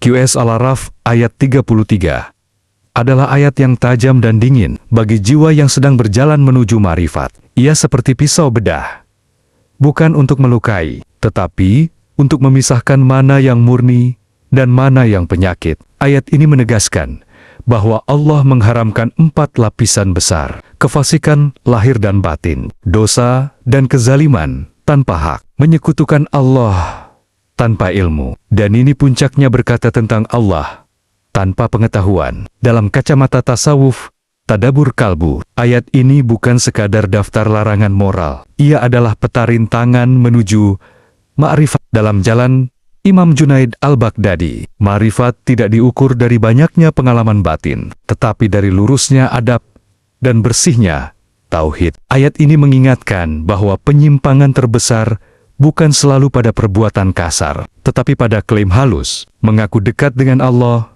QS Al-A'raf ayat 33 adalah ayat yang tajam dan dingin bagi jiwa yang sedang berjalan menuju ma'rifat. Ia seperti pisau bedah, bukan untuk melukai, tetapi untuk memisahkan mana yang murni dan mana yang penyakit. Ayat ini menegaskan bahwa Allah mengharamkan 4 lapisan besar: kefasikan lahir dan batin, dosa dan kezaliman tanpa hak, menyekutukan Allah tanpa ilmu, dan ini puncaknya berkata tentang Allah tanpa pengetahuan. Dalam kacamata tasawuf, tadabur kalbu, ayat ini bukan sekadar daftar larangan moral. Ia adalah peta rintangan menuju ma'rifat. Dalam jalan Imam Junaid Al-Baghdadi, ma'rifat tidak diukur dari banyaknya pengalaman batin, tetapi dari lurusnya adab dan bersihnya tauhid. Ayat ini mengingatkan bahwa penyimpangan terbesar bukan selalu pada perbuatan kasar, tetapi pada klaim halus, mengaku dekat dengan Allah,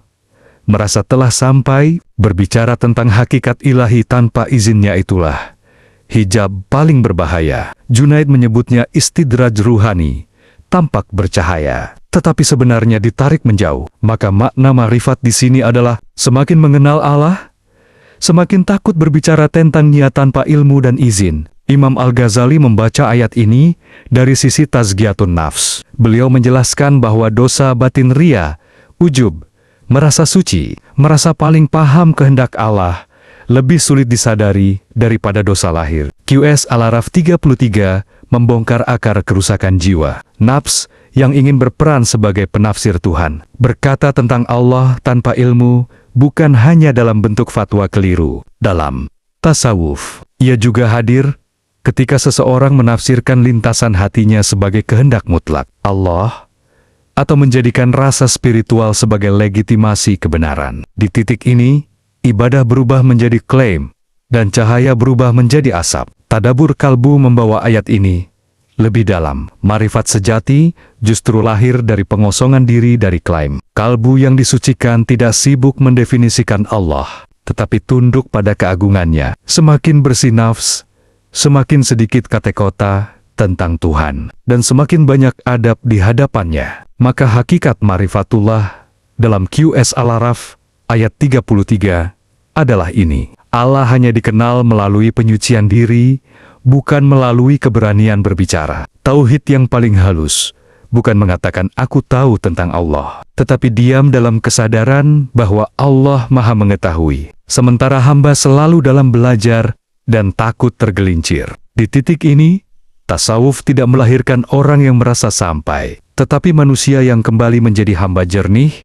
merasa telah sampai, berbicara tentang hakikat ilahi tanpa izinnya. Itulah hijab paling berbahaya. Junaid menyebutnya istidraj ruhani, tampak bercahaya, tetapi sebenarnya ditarik menjauh. Maka makna ma'rifat di sini adalah semakin mengenal Allah, semakin takut berbicara tentang-Nya tanpa ilmu dan izin. Imam Al-Ghazali membaca ayat ini dari sisi tazkiyatun nafs. Beliau menjelaskan bahwa dosa batin ria, ujub, merasa suci, merasa paling paham kehendak Allah, lebih sulit disadari daripada dosa lahir. QS Al-A'raf 33 membongkar akar kerusakan jiwa. Nafs yang ingin berperan sebagai penafsir Tuhan, berkata tentang Allah tanpa ilmu, bukan hanya dalam bentuk fatwa keliru. Dalam tasawuf, ia juga hadir ketika seseorang menafsirkan lintasan hatinya sebagai kehendak mutlak Allah, atau menjadikan rasa spiritual sebagai legitimasi kebenaran. Di titik ini, ibadah berubah menjadi klaim, dan cahaya berubah menjadi asap. Tadabur kalbu membawa ayat ini lebih dalam. Ma'rifat sejati justru lahir dari pengosongan diri dari klaim. Kalbu yang disucikan tidak sibuk mendefinisikan Allah, tetapi tunduk pada keagungannya. Semakin bersih nafs, semakin sedikit kata-kata tentang Tuhan, dan semakin banyak adab di hadapannya. Maka hakikat ma'rifatullah dalam QS Al-A'raf ayat 33 adalah ini. Allah hanya dikenal melalui penyucian diri, bukan melalui keberanian berbicara. Tauhid yang paling halus bukan mengatakan aku tahu tentang Allah, tetapi diam dalam kesadaran bahwa Allah Maha Mengetahui, sementara hamba selalu dalam belajar dan takut tergelincir. Di titik ini, tasawuf tidak melahirkan orang yang merasa sampai, tetapi manusia yang kembali menjadi hamba jernih,